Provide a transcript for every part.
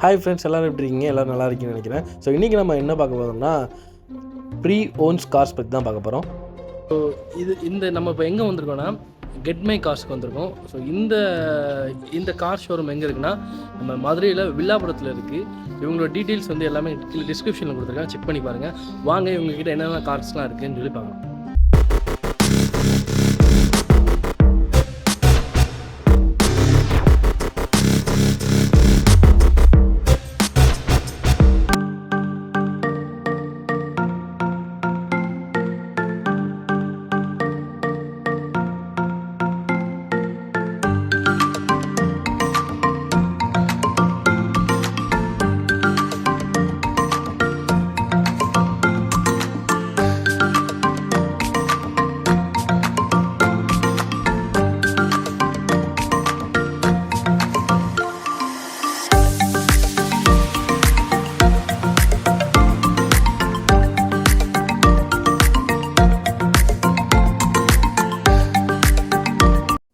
Hi friends, எல்லோரும் எப்படி இருக்கீங்க? எல்லோரும் நல்லா இருக்கீங்கன்னு நினைக்கிறேன். ஸோ இன்றைக்கி நம்ம என்ன பார்க்க போகிறோம்னா ப்ரீ ஓன்ஸ் கார்ஸ் பற்றி தான் பார்க்க போகிறோம். ஸோ இந்த நம்ம இப்போ எங்கே வந்திருக்கோன்னா கெட் மை கார்ஸ்க்கு வந்திருக்கோம். ஸோ இந்த கார் ஷோரூம் எங்கே இருக்குன்னா நம்ம மதுரையில் வில்லாபுரத்தில் இருக்குது. இவங்களோட டீட்டெயில்ஸ் வந்து எல்லாமே டிஸ்கிரிப்ஷனில் கொடுத்துருக்காங்க, செக் பண்ணி பாருங்கள். வாங்க இவங்ககிட்ட என்னென்ன கார்ஸ்லாம் இருக்குதுன்னு சொல்லி பார்க்கலாம்.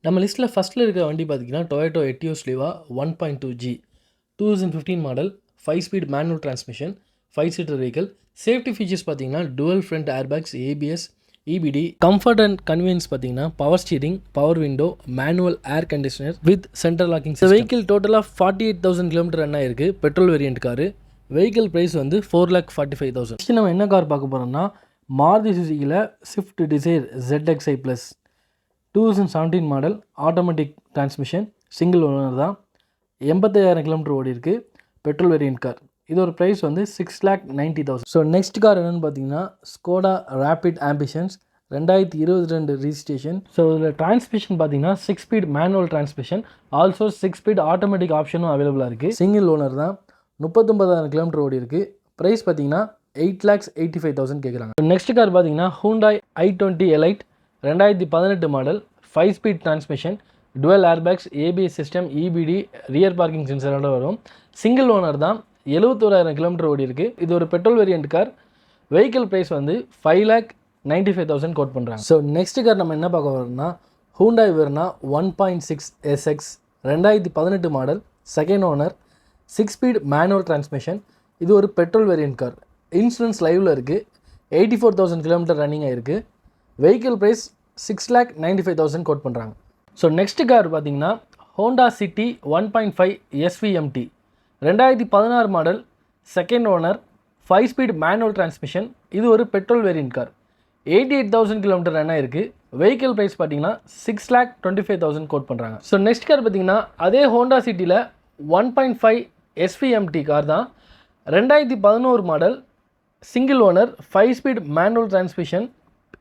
நம்ம லிஸ்ட்டில் ஃபஸ்ட்டில் இருக்கிற வண்டி பார்த்திங்கன்னா Toyota Etios Liva 1.2G 2015 model, 5 speed manual transmission, 5 seater vehicle. Safety features பார்த்திங்கன்னா dual front airbags, ABS, EBD. Comfort and convenience பார்த்திங்கன்னா power steering, power window, manual air conditioner with central locking. Vehicle டோட்டலாக 48,000 kilometre run ஆயிருக்கு. Petrol variant car. Vehicle price வந்து 4,45,000. Next நம்ம என்ன car பார்க்க போகிறோம்னா மாருதி சுசுகியில் Swift Dzire ZXi plus 2017 model, automatic transmission, single owner தான். 85,000 கிலோமீட்டர் ஓடி இருக்குது. Petrol variant car. இது ஒரு ப்ரைஸ் வந்து 6,90,000. ஸோ நெக்ஸ்ட் கார் என்னென்னு பார்த்தீங்கன்னா Skoda Rapid ambitions 2022 registration. So இதில் டிரான்ஸ்மிஷன் பார்த்தீங்கன்னா 6 speed manual transmission, also 6 speed automatic ஆப்ஷனும் அவைலபிளாக இருக்குது. சிங்கிள் ஓனர் தான். 39,000 கிலோமீட்டர் ஓடி இருக்குது. ப்ரைஸ் பார்த்தீங்கன்னா 8,85,000 கேட்குறாங்க. நெக்ஸ்ட் கார் பார்த்தீங்கன்னா Hyundai i20 elite 2018 model, 5 speed transmission, dual airbags, ABS system, EBD, rear parking சென்சரோட வரும். சிங்கிள் ஓனர் தான். 71,000 கிலோமீட்டர் ஓடி இருக்குது. இது ஒரு petrol variant car. Vehicle price வந்து 5,95,000 கோட் பண்ணுறாங்க. ஸோ நெக்ஸ்ட் கார் நம்ம என்ன பார்க்க வரோம்னா Hyundai Verna 1.6 SX 2018 model, second owner, 6 speed manual transmission. இது ஒரு பெட்ரோல் வேரியன்ட் கார். இன்சூரன்ஸ் லைவில் இருக்குது. 84,000 கிலோமீட்டர் ரன்னிங் ஆகிருக்கு. வெஹிக்கிள் ப்ரைஸ் 6,95,000 கோட் பண்ணுறாங்க. ஸோ நெக்ஸ்ட் கார் பார்த்தீங்கன்னா Honda City 1.5 SVMT 2016 model, second owner, 5 speed manual transmission. இது ஒரு petrol variant car. 88,000 kilometre run ஆயிருக்கு. வெஹிக்கிள் ப்ரைஸ் பார்த்தீங்கன்னா 6,25,000 கோட் பண்ணுறாங்க. ஸோ நெக்ஸ்ட் கார் பார்த்தீங்கன்னா அதே ஹோண்டா சிட்டியில் 1.5 SVMT கார் தான். 2011 model, single owner, 5 speed manual transmission.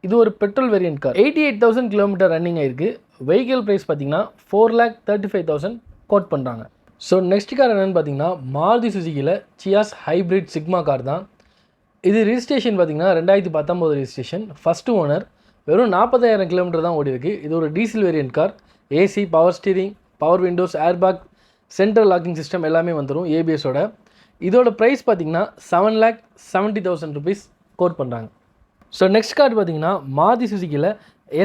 இது ஒரு petrol variant car. 88,000 kilometre running ஆயிருக்கு. வெஹிக்கிள் ப்ரைஸ் பார்த்தீங்கன்னா 4,35,000 கோட் பண்ணுறாங்க. ஸோ நெக்ஸ்ட் கார் என்னென்னு பார்த்தீங்கன்னா மாருதி சுசுகியில் சியாஸ் ஹைப்ரிட் சிக்மா கார் தான். இது ரிஜிஸ்ட்ரேஷன் பார்த்தீங்கன்னா 2019 ரிஜிஸ்ட்ரேஷன். First owner. வெறும் 40,000 கிலோமீட்டர் தான் ஓடி இருக்குது. இது ஒரு diesel variant car. AC, power steering, power windows, airbag, central locking system எல்லாமே வந்துடும் ABSோட. இதோட ப்ரைஸ் பார்த்தீங்கன்னா 7,70,000 ருபீஸ் கோட் பண்ணுறாங்க. ஸோ நெக்ஸ்ட் கார் பார்த்தீங்கன்னா மாருதி சுசுகியில்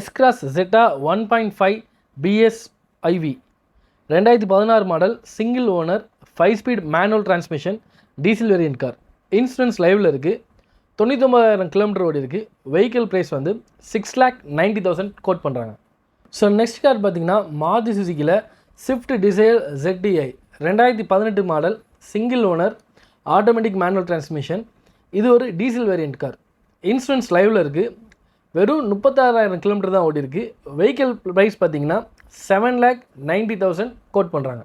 S-Cross Zeta 1.5 BS IV 2016 model, single owner, 5 speed manual transmission, diesel variant car. Insurance லைவில் இருக்குது. 99,000 கிலோமீட்டர் ஓடி இருக்குது. வெஹிக்கிள் ப்ரைஸ் வந்து 6,90,000 கோட் பண்ணுறாங்க. ஸோ நெக்ஸ்ட் கார் பார்த்தீங்கன்னா மாருதி சுசுகியில் Swift Dzire ZDI 2018 model, single owner, automatic manual transmission. இது ஒரு டீசல் வேரியன்ட் கார். இன்சூரன்ஸ் லைவில் இருக்குது. வெறும் 36,000 கிலோமீட்டர் தான் ஓடி இருக்குது. வெஹிக்கிள் ப்ரைஸ் பார்த்தீங்கன்னா 7,90,000 கோட் பண்ணுறாங்க.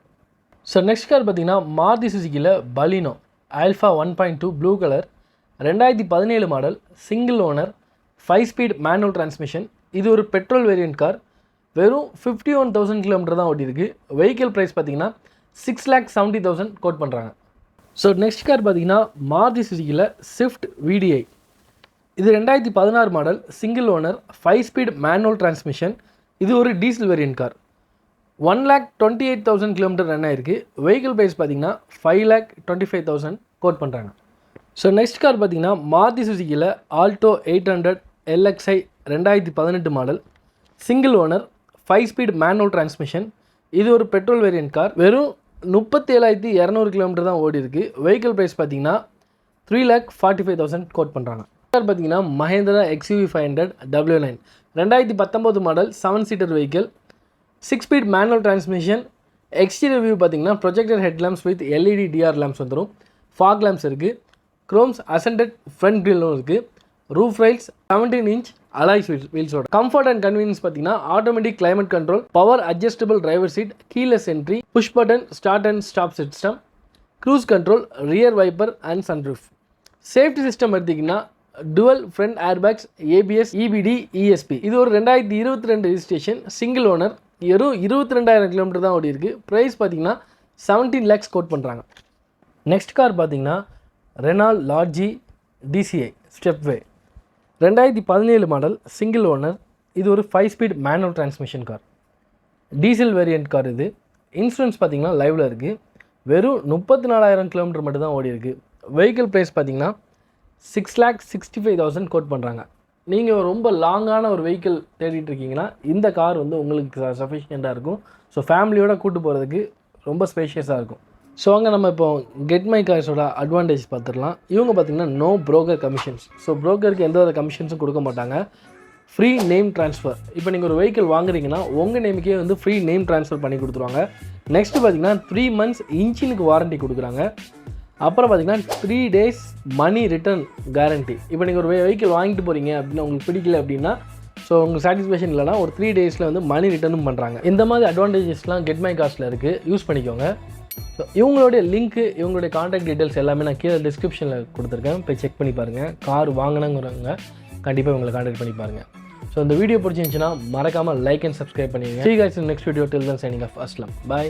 ஸோ நெக்ஸ்ட் கார் பார்த்தீங்கன்னா மாருதி சுசுகியில் Baleno Alpha 1.2 blue colour 2017 model, single owner, 5 speed manual transmission. இது ஒரு பெட்ரோல் வேரியன்ட் கார். வெறும் 51,000 கிலோமீட்டர் தான் ஓடி இருக்குது. வெஹிக்கிள் ப்ரைஸ் பார்த்தீங்கன்னா 6,70,000 கோட் பண்ணுறாங்க. ஸோ நெக்ஸ்ட் கார் பார்த்தீங்கன்னா மாருதி சுசுகியில் ஸ்விஃப்ட் VDI. இது 2016 model, single owner, 5 speed manual transmission. இது ஒரு diesel variant car. 1,28,000 kilometre run ஆயிருக்கு. வெஹிக்கிள் ப்ரைஸ் பார்த்தீங்கன்னா 5,25,000 கோட் பண்ணுறாங்க. ஸோ நெக்ஸ்ட் கார் பார்த்தீங்கன்னா மாருதி சுசுகியில் Alto 800 LXi 2018 model, single owner, 5 speed manual transmission. இது ஒரு பெட்ரோல் வேரியன்ட் கார். வெறும் 37,200 கிலோமீட்டர் தான் ஓடி இருக்குது. வெஹிக்கிள் ப்ரைஸ் பார்த்தீங்கன்னா 3,45,000 கோட் பண்ணுறாங்க. பார்த்தீங்கன்னா Mahindra XUV 500 W9 2019 model 7 seater vehicle, 6 speed manual transmission. Exterior view பார்த்தீங்கன்னா projector head lamps with LED DR lamps வந்துடும். ஃபாக் லேம்ப்ஸ் இருக்குது. குரோம்ஸ் அசெண்டட் ஃப்ரண்ட் கிரில்லும் இருக்குது. ரூஃப் ரைல்ஸ் 17 இன்ச் அலாய்ஸ் வீல்ஸோட. கம்ஃபர்ட் அண்ட் கன்வீனியன்ஸ் பார்த்தீங்கன்னா automatic climate control, power adjustable driver seat, keyless entry, push button start and stop system, cruise control, rear wiper and sunroof. Safety system எடுத்திங்கன்னா twelve front airbags, ABS, EBD, ESP. இது ஒரு 2022 registration, single owner, வெறும் 22,000 kilometre தான் ஓடி இருக்குது. Price பார்த்தீங்கன்னா 17 lakhs quote பண்ணுறாங்க. Next car பார்த்தீங்கன்னா Renault Lodgy DCI Stepway 2017 model, single owner. இது ஒரு 5 speed manual transmission car, diesel variant car. இது இன்சூரன்ஸ் பார்த்தீங்கன்னா லைவில் இருக்குது. வெறும் 34,000 கிலோமீட்டர் மட்டும் தான் ஓடி இருக்குது. வெஹிக்கிள் ப்ரைஸ் பார்த்தீங்கன்னா 6,65,000 கோட் பண்ணுறாங்க. நீங்கள் ரொம்ப லாங்கான ஒரு வெஹிக்கிள் தேடிட்டு இருக்கீங்கன்னா இந்த கார் வந்து உங்களுக்கு சஃபிஷியண்ட்டாக இருக்கும். ஸோ ஃபேமிலியோட கூட்டு போகிறதுக்கு ரொம்ப ஸ்பேஷியஸாக இருக்கும். ஸோ அங்கே நம்ம இப்போ கெட் மை கார்ஸோட அட்வான்டேஜ் பார்த்துடலாம். இவங்க பார்த்திங்கன்னா நோ ப்ரோக்கர் கமிஷன்ஸ். ஸோ ப்ரோக்கருக்கு எந்த ஒரு கமிஷன்ஸும் கொடுக்க மாட்டாங்க. Free name transfer. இப்போ நீங்கள் ஒரு வெஹிக்கிள் வாங்குறீங்கன்னா உங்கள் நேமுக்கே வந்து ஃப்ரீ நேம் ட்ரான்ஸ்ஃபர் பண்ணி கொடுத்துருவாங்க. நெக்ஸ்ட்டு பார்த்திங்கன்னா 3 months இன்ஜினுக்கு வாரண்ட்டி கொடுக்குறாங்க. அப்புறம் பார்த்திங்கன்னா 3 days மணி ரிட்டர்ன் கேரண்டி. இப்போ நீங்கள் ஒரு வெஹிக்கிள் வாங்கிட்டு போகிறீங்க அப்படின்னா உங்களுக்கு பிடிக்கல அப்படின்னா, ஸோ உங்களுக்கு சாட்டிஸ்ஃபேக்ஷன் இல்லைனா ஒரு 3 days வந்து மணி ரிட்டர்னும் பண்ணுறாங்க. இந்த மாதிரி அட்வான்டேஜஸ்லாம் கெட் மை கார்ஸில் இருக்குது, யூஸ் பண்ணிக்கோங்க. ஸோ இவங்களுடைய லிங்க்கு, இவங்களுடைய காண்டாக்ட் டீட்டெயில்ஸ் எல்லாமே நான் கீழே டிஸ்கிரிப்ஷனில் கொடுத்துருக்கேன், போய் செக் பண்ணி பாருங்கள். கார் வாங்கினங்கிறவங்க கண்டிப்பாக உங்களை காண்டாக்ட் பண்ணி பாருங்கள். ஸோ இந்த வீடியோ பிடிச்சிருந்துச்சுன்னா மறக்காமல் லைக் அண்ட் சப்ஸ்கிரைப் பண்ணிடுங்க. See you guys in the next video. Till then, signing off. Aslam. Bye.